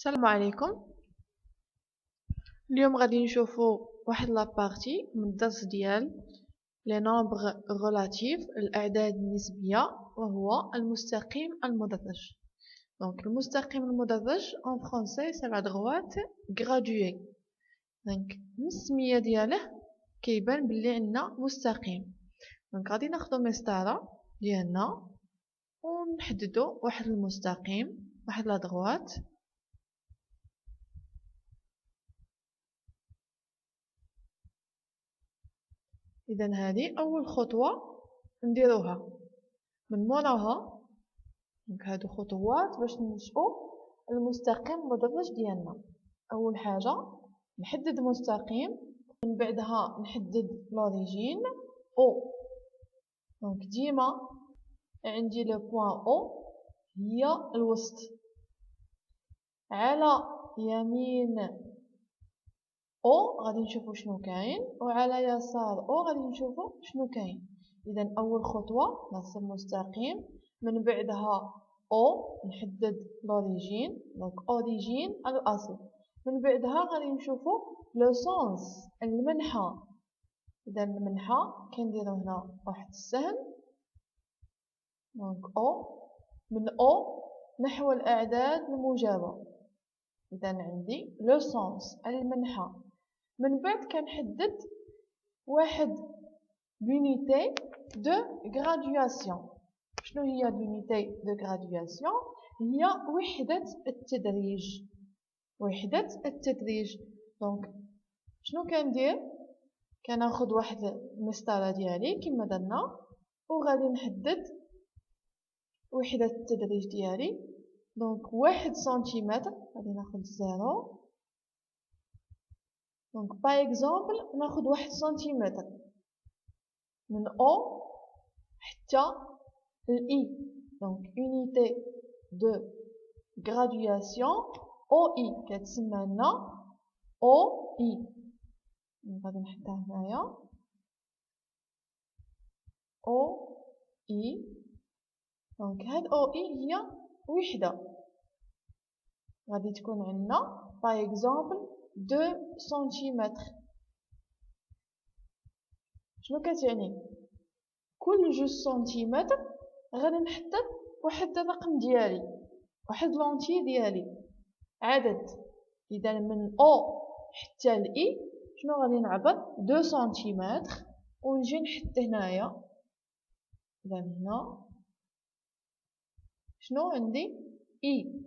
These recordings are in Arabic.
السلام عليكم. اليوم غادي نشوفو واحد لابارتي من الدرس ديال لي نومبر غولاتيف الاعداد النسبيه وهو المستقيم المدرج. دونك المستقيم المدرج en français c'est la droite graduée. دونك من السميه دياله كيبان بلي عندنا مستقيم. دونك غادي ناخدو مسطره ديالنا ونحددو واحد المستقيم واحد لا droite. إذا هذه أول خطوة نديروها. من موراها دونك هادو خطوات باش ننشئو المستقيم المدرج ديالنا. أول حاجة نحدد مستقيم، من بعدها نحدد لوريجين أو. دونك ديما عندي لو بوين أو هي الوسط، على يمين او غادي نشوفو شنو كاين، وعلى يسار او غادي نشوفو شنو كاين. اذا اول خطوه نرسم مستقيم، من بعدها او نحدد لوريجين، دونك اوريجين الاصل، من بعدها غادي نشوفو لو سونس المنحى. اذا المنحى كنديرو هنا واحد السهم، دونك او، من او نحو الاعداد الموجبه. اذا عندي لو سونس المنحى. من بعد كنحدد واحد لونيتي دو غراديواسيون. شنو هي لونيتي دو غراديواسيون؟ هي وحدة التدريج، وحدة التدريج. دونك شنو كندير؟ كناخد واحد المسطرة ديالي كما درنا، وغادي نحدد وحدة التدريج ديالي. دونك 1 سنتيمتر غادي ناخد 0. دونك باغ اكزومبل ناخد 1 سنتيمتر من او حتى الاي. دونك اونيتي دو غراديواسيون او اي كتسمى لنا او اي. غادي نحطها هنايا او اي. دونك هاد او اي هي وحده، غادي تكون عندنا باغ اكزومبل 2 سنتيمتر. شنو كتعني؟ كل 2 سنتيمتر غادي نحدد واحد الرقم ديالي، واحد لونتي ديالي، عدد. اذا من او حتى لاي شنو غادي نعبر؟ 2 سنتيمتر، ونجي نحط هنايا. اذا هنا شنو عندي؟ اي.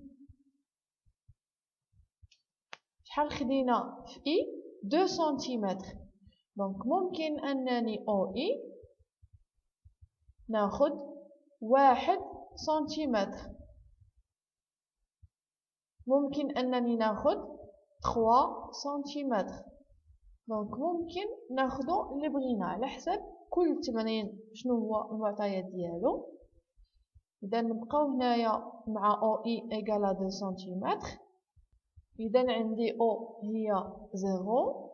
شحال خدينا في اي؟ 2 سنتيمتر. دونك ممكن انني او اي ناخد 1 سنتيمتر، ممكن انني ناخد 3 سنتيمتر. دونك ممكن ناخدو اللي بغينا على حسب كل تمرين شنو هو المعطيات ديالو. اذا نبقاو هنايا مع او اي ايكال 2 سنتيمتر. اذا عندي او هي 0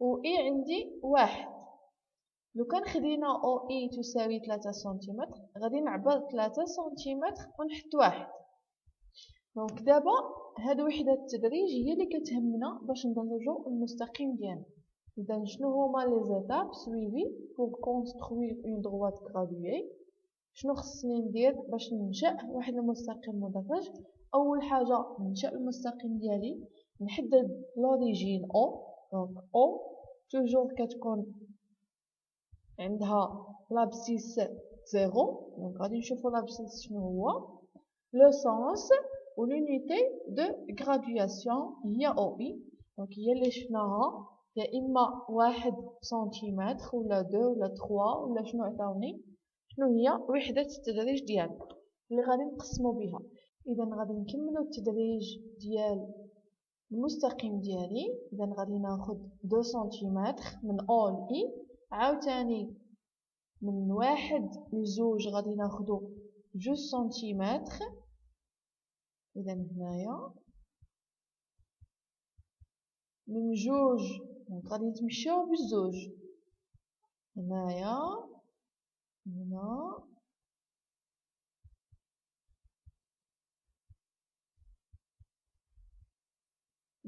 و اي عندي 1. لو كان خدينا او اي تساوي 3 سنتيمتر غادي نعبر 3 سنتيمتر ونحط 1. دونك دابا هاد وحدة التدريج هي اللي كتهمنا باش ندرجو المستقيم ديالنا. اذا شنو هما لي زيتاب سويفي بور كونستروير اون دروات غراديوي؟ شنو خصني ندير باش ننشأ واحد المستقيم مدرج؟ اول حاجه ننشأ المستقيم ديالي، نحدد لوريجين او. دونك او توجور كتكون عندها لابسيس 0. دونك غادي نشوفو لابسيس شنو هو. لو سونس و لونيتي دو غراديواسيون هي او اي. دونك هي اللي شفناها، يا اما 1 سنتيمتر ولا 2 ولا 3 ولا شنو عطاوني. شنو هي وحدة التدريج ديالنا اللي غادي نقسمو بها. اذا غادي نكملو التدريج ديال المستقيم ديالي. اذا غادي ناخد 2 سنتيمتر من او ل اي، عاوتاني من 1 ل 2 غادي ناخدو 2 سنتيمتر. اذا هنايا من 2 دونك غادي نتمشاو بالزوج هنايا هنا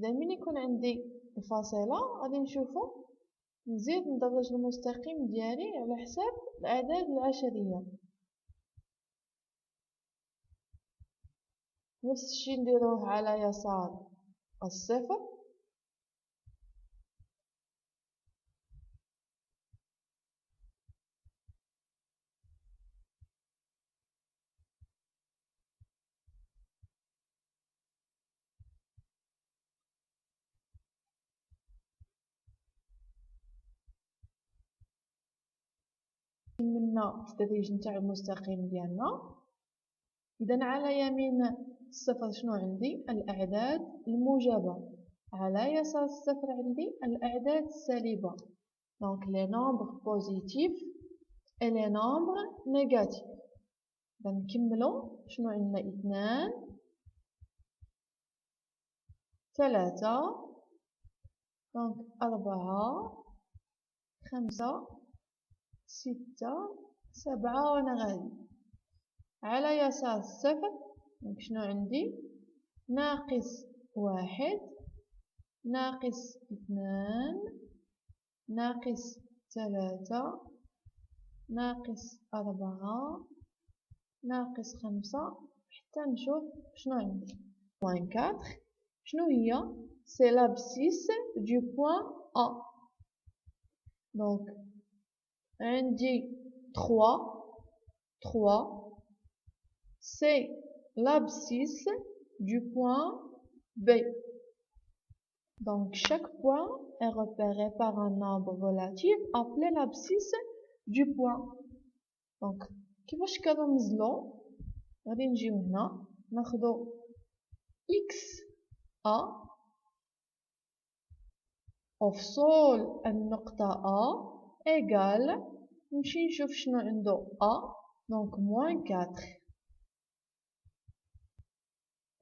إذا من يكون عندي الفاصلة غادي نشوفو نزيد ندرج المستقيم ديالي على حساب الأعداد العشرية. نفس الشي نديروه على يسار الصفر، كملنا التدريج نتاع المستقيم ديالنا. إذا على يمين الصفر شنو عندي؟ الأعداد الموجبة، على يسار الصفر عندي الأعداد السالبة. دونك لي نومبر بوزيتيف اي لي نومبر نيجاتيف. إذا نكملو شنو عندنا؟ 2 3 دونك 4 5 6 7 وانا غادي. على يسار الصفر دونك شنو عندي؟ ناقص 1 ناقص 2 ناقص 3 ناقص 4 ناقص 5 حتى نشوف شنو عندي. بوان 4 شنو هي؟ سي لابسيس دو بوان A. دونك عندي 3 c'est l'abscisse du point B. Donc chaque point est repéré par un nombre relatif appelé l'abscisse du point. Donc كيفاش كنرمزلو؟ غادي نجيو هنا ناخدو x a أفصول النقطة A égal نمشي نشوف شنو عندو A donc moins 4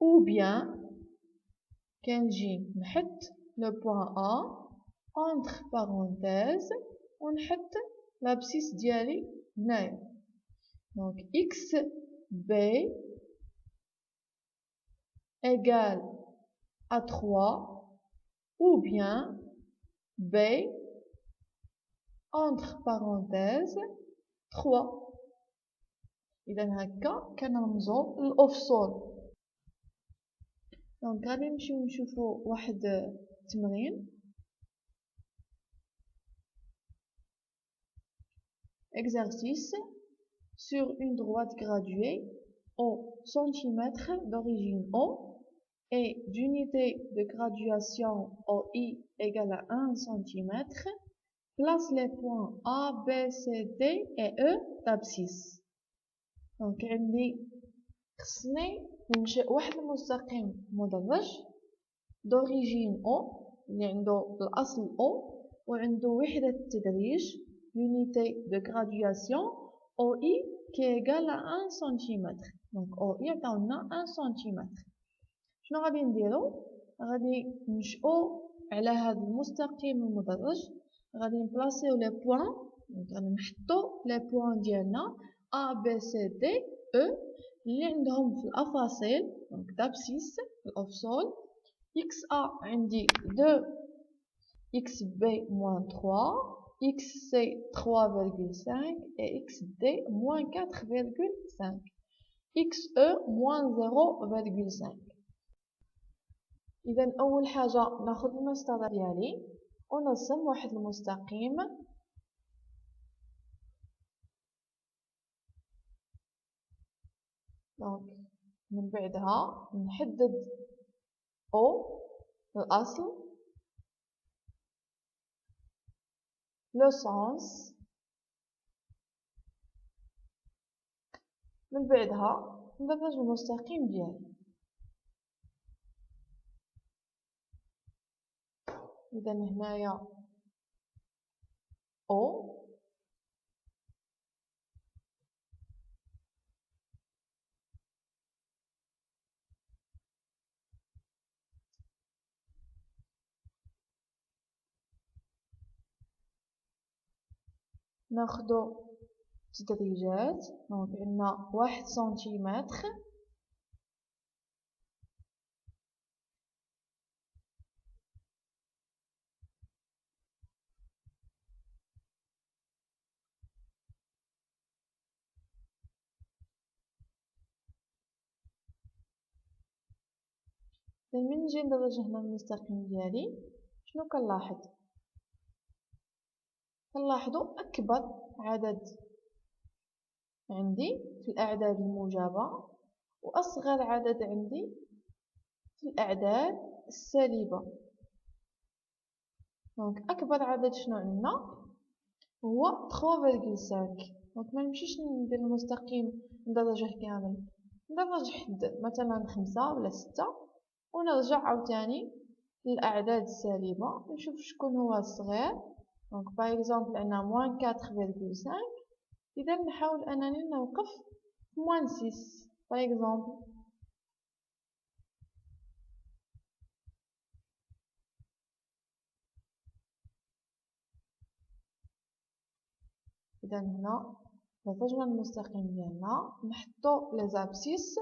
ou bien كنجي نحط le point A entre parenthèses ونحط l'abscisse ديالي هنايا donc x b égale à 3 ou bien b entre parenthèses 3. إذا هكا كنرمزو الأفصول. دونك غادي نمشيو نشوفو واحد التمرين. Exercice sur une droite graduée au centimètre d'origine O et d'unité de graduation OI égale à 1 cm. Place les points A, B, C, D et E d'abscisse. دونك عندي خصني ننشئ واحد المستقيم مدرج d'origine O اللي عنده الأصل O وعنده وحدة التدريج l'unité de graduation OI qui est égale à 1 cm. donc OI عطاونا 1 cm. شنو غادي نديرو؟ غادي ننشئو على هذا المستقيم المدرج غادي نبلاصيو لي بوين دونك غادي نحطو لي بوين ديالنا A B C D E اللي عندهم في الأفاصيل دونك d'abscisse الأفصول. x A عندي 2 x B moins 3 x C 3,5 et x D moins 4,5 x E moins 0,5. إذا أول حاجة ناخد المسطرة ديالي ونرسم واحد المستقيم دونك من بعدها نحدد O الأصل لو سونس من بعدها ندرج المستقيم ديالي. إذا هنايا O ناخدو تدريجات دونك عندنا 1 سنتيمتر إذا من نجي ندرج هنا المستقيم ديالي شنو كنلاحظ؟ كنلاحظوا أكبر عدد عندي في الأعداد الموجبة وأصغر عدد عندي في الأعداد السالبة. دونك أكبر عدد شنو عندنا هو 3.5. دونك ما نمشيش ندير المستقيم ندرجه كامل، ندرج حد مثلا 5 ولا 6 ونرجع عاوتاني للأعداد السالبة نشوف شكون هو الصغير. دونك باغ اكزومبل عندنا موان 4.5، إذا نحاول أنني نوقف في موان 6 باغ اكزومبل. إذا هنا درجنا المستقيم ديالنا نحطو لي زابسيس.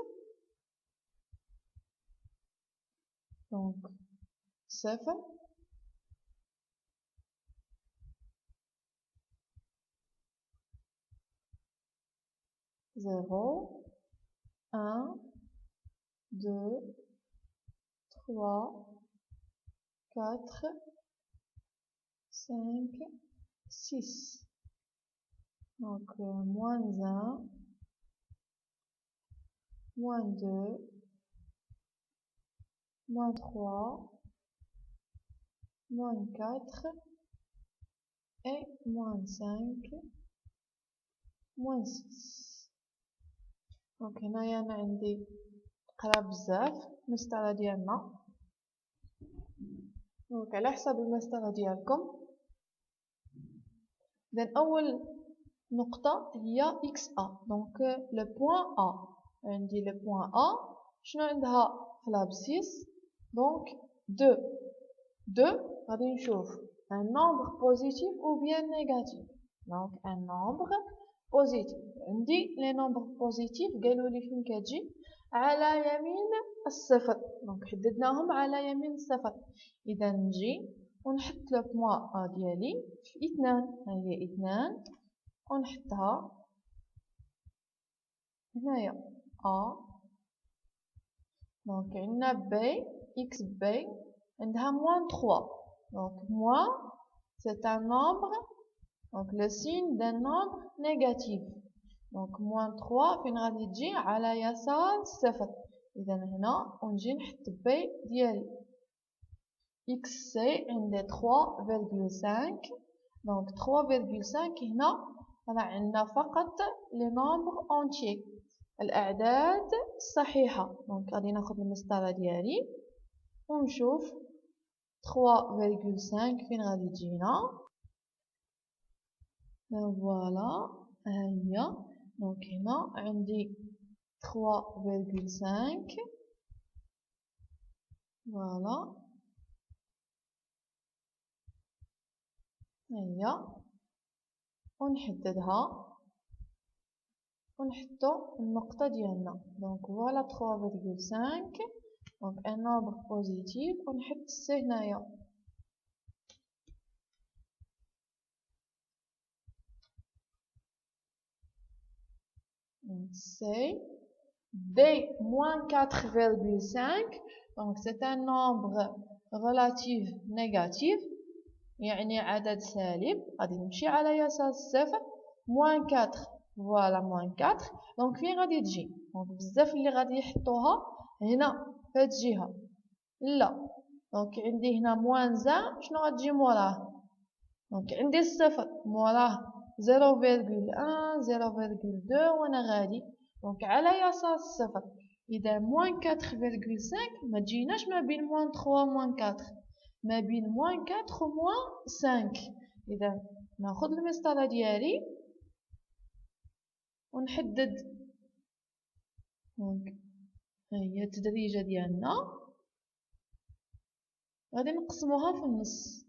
دونك 0 0 1 2 3 4 5 6. Donc moins 1, moins 2, moins 3, moins 4 et moins 5, moins 6. Donc هنايا أنا عندي قراب بزاف المسطرة ديالنا. دونك على حسب المسطرة ديالكم. إذا أول نقطة هي XA. دونك لو بوين A، عندي لو بوين A شنو عندها قلاب 6. دونك 2 غادي نشوف un nombre positif ou bien négatif. دونك un nombre positif. عندي لي نومبر بوزيتيف قالوا لي فين كتجي على يمين الصفر. دونك حددناهم على يمين الصفر. إذا نجي ونحط لو بوين A ديالي في 2. ها هي 2 ونحطها هنايا A. دونك عندنا B X B عندها moins 3. Donc moins c'est un nombre, donc le signe d'un nombre négatif. Donc moins 3 فين غادي تجي على يسار الصفر. إذا هنا ونجي نحط B ديالي X C عندي 3.5. donc 3.5 هنا راه عندنا فقط لي نومبر اونتيي الأعداد الصحيحة. دونك غادي ناخد المسطرة ديالي ونشوف 3.5 فين غادي تجينا. فوالا ها هي. دونك هنا عندي 3.5. فوالا ها هي ونحددها ونحطو النقطة ديالنا. دونك فوالا 3.5. دونك ان نومبر بوزيتيف ونحط السي هنايا. c'est D moins 4.5. donc c'est un nombre relatif négatif يعني عدد سالب. غادي نمشي على يسار الصفر moins 4. فوالا moins 4. دونك فين غادي تجي؟ دونك بزاف اللي غادي يحطوها هنا في هاد الجهة لا. دونك عندي هنا moins 1 شنو غتجي موراه؟ دونك عندي الصفر موراه 0.1 0.2 وانا غادي. دونك على يسار الصفر. اذا moins 4.5 ما تجيناش ما بين moins 3 moins 4، ما بين moins 4 و moins 5. اذا ناخذ المسطره ديالي ونحدد. دونك ها هي التدريجه ديالنا غادي نقسموها في النص.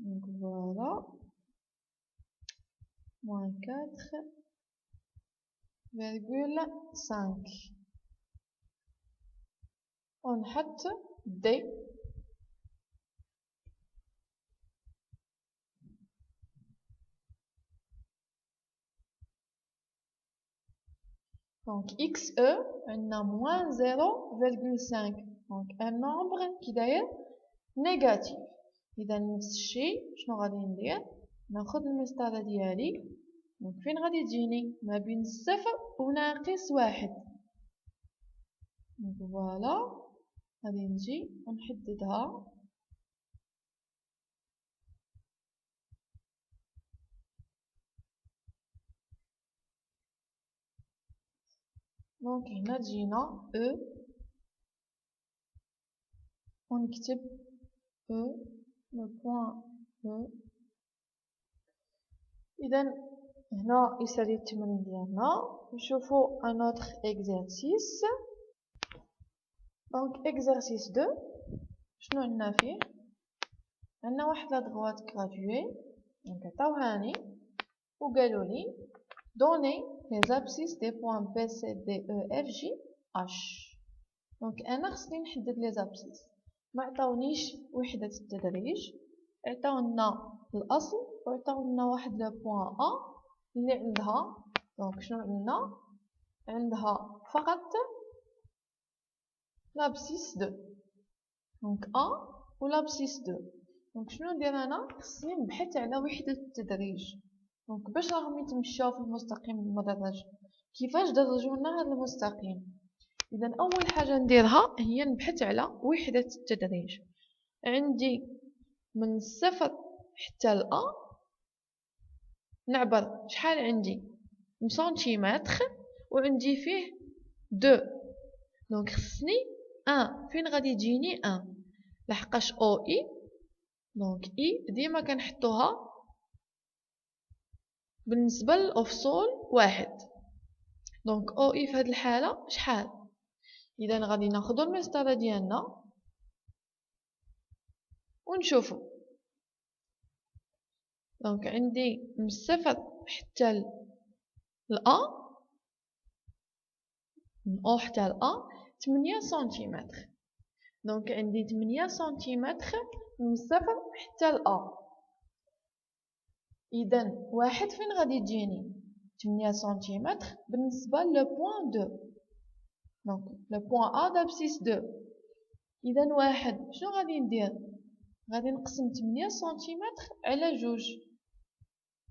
Donc voilà, moins 4,5. ونحط D. Donc XE عندنا moins 0,5. Donc un nombre qui داير négatif. إذا نفس الشيء شنو غادي ندير؟ ناخذ المسطرة ديالي. دونك فين غادي تجيني؟ ما بين الصفر وناقص واحد. دونك فوالا غادي نجي ونحددها. دونك هنا تجينا او ونكتب او لو بوان او. اذا هنا يسالي التمرين ديالنا. نشوفو ان اوتر اكزرسيس. دونك اكزرسيس 2 شنو عندنا فيه؟ عندنا واحد لا دغوات غراديوي. دونك عطاوهاني وقالولي دوني les abscisses des points B, C, D, E, F, G, H. دونك انا خصني نحدد لي زابسيس. ما عطاونيش وحدة التدريج، عطاونا الاصل وعطاونا واحد لو بوين ا اللي عندها. دونك شنو عندنا؟ عندها فقط لابسيس 2. دونك ا و لابسيس 2. دونك شنو ندير انا؟ خصني نبحث على وحدة التدريج. دونك باش راهم يتمشاو في المستقيم المدرج، كيفاش درجوا لنا هذا المستقيم؟ اذا اول حاجه نديرها هي نبحث على وحده التدريج. عندي من الصفر حتى الأ نعبر شحال عندي سنتيمتر وعندي فيه 2. دونك خصني 1 فين غادي تجيني 1 لحقاش او اي. دونك اي ديما كنحطوها بالنسبه للافصول واحد. دونك او اي في هذه الحاله شحال؟ اذا غادي ناخذ المسطره ديالنا ونشوفو. دونك عندي من الصفر حتى الأ، من أو حتى الأ 8 سنتيمتر. دونك عندي 8 سنتيمتر من الصفر حتى الأ. إذا واحد فين غادي تجيني؟ 8 سنتيمتر بالنسبة لو بوين 2. دونك لو بوين أ دابسيس 2. إذا واحد شنو غادي ندير؟ غادي نقسم 8 سنتيمتر على جوج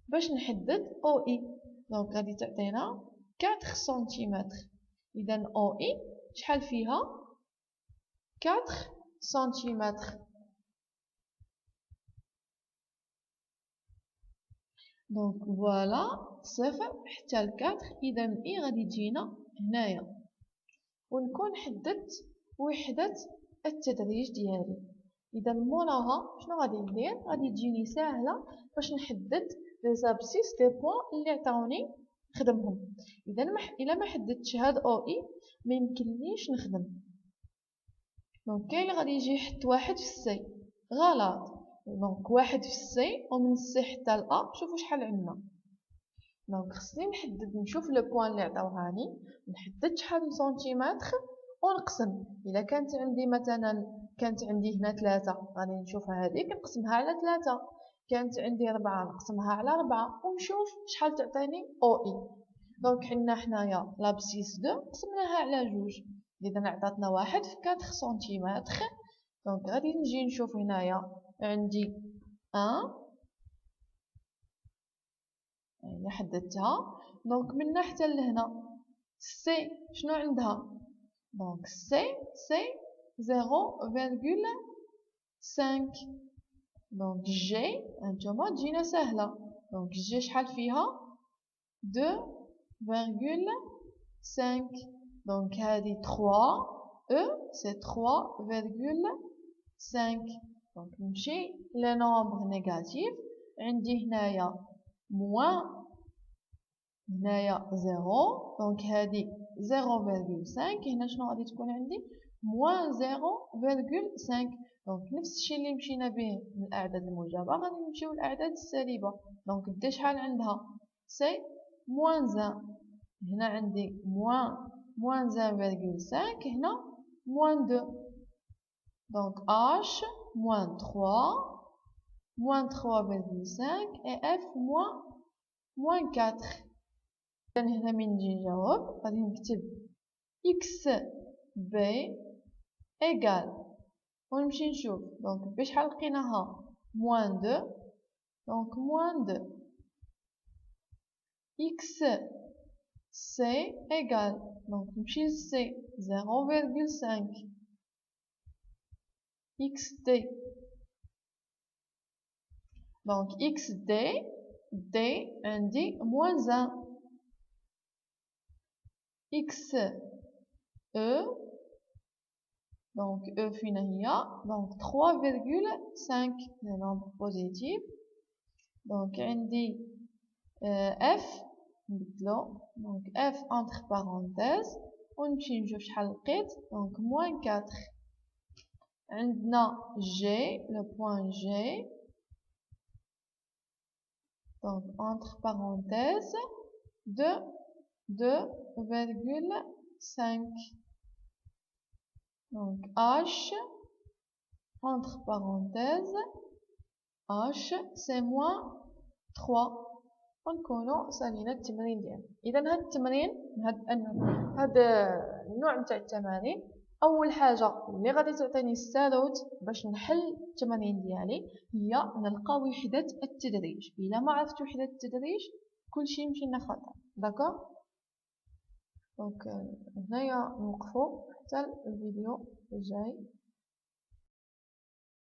باش نحدد او اي. دونك غادي تعطينا 4 سنتيمتر. اذا او اي شحال فيها؟ 4 سنتيمتر. دونك فوالا صفر حتى ل 4. اذا اي غادي تجينا هنايا ونكون حددت وحدة التدريج ديالي. اذا موراها شنو غادي ندير؟ غادي تجيني ساهله باش نحدد لي زابسيس دي بوين اللي عطاوني نخدمهم. اذا الا ما حددتش هاد او اي ما يمكنليش نخدم. دونك كاين اللي غادي يجي يحط واحد في السي، غلط. دونك واحد في السي ومن السي حتى الأ شوفوا شحال عندنا. دونك خصني نحدد نشوف لو بوين اللي عطاوهاني نحدد شحال سنتيمتر ونقسم. الا كانت عندي مثلا كانت عندي هنا 3 غادي نشوفها هذيك نقسمها على 3. كانت عندي 4 نقسمها على 4 ونشوف شحال تعطيني او اي. دونك عندنا حنايا لابسيس 2 قسمناها على جوج. اذا عطاتنا واحد في 4 سنتيمتر. دونك غادي نجي نشوف هنايا عندي 1 يعني حددتها. دونك من هنا حتى لهنا سي شنو عندها؟ دونك سي 0,5. دونك جي هانتوما تجينا ساهله. دونك جي شحال فيها؟ 2,5. دونك هذه 3 او سي 3,5. دونك نمشي لي نومبر نيجاتيف. عندي هنايا موان هنايا 0. دونك هذه 0,5. هنا شنو غادي تكون عندي؟ موان 0,5. دونك نفس الشيء اللي مشينا به من الاعداد الموجبه غادي نمشيو للاعداد السالبه. دونك بدا شحال عندها؟ سي موان 1. هنا عندي موان 0,5. هنا موان 2. دونك H موان 3 موان 3,5 et F موان 4. هنا من نجي نجاوب غادي نكتب اكس بي ايكال ونمشي نشوف دونك بشحال لقيناها موان دو دونك موان دو اكس سي ايكال دونك نمشي لسي 0,5 اكس دي دونك اكس دي عندي موان 1 اكس او donc E فين هي donc 3,5 le nombre positif donc عندي F نبدلو donc F entre parenthèses ونمشي نشوف شحال لقيت donc moins 4 عندنا G le point G donc entre parenthèses 2,5 donc H entre parenthèses H c'est moins 3 ونكونوا سالينا التمرين ديالنا. اذا هاد التمرين هاد النوع نتاع التمارين اول حاجه اللي غادي تعطيني السالوت باش نحل التمارين ديالي هي نلقى وحده التدريج. الا ما عرفت وحده التدريج كلشي يمشي لنا خطا. داكوغ دونك هنايا نوقفوا حتى الفيديو الجاي.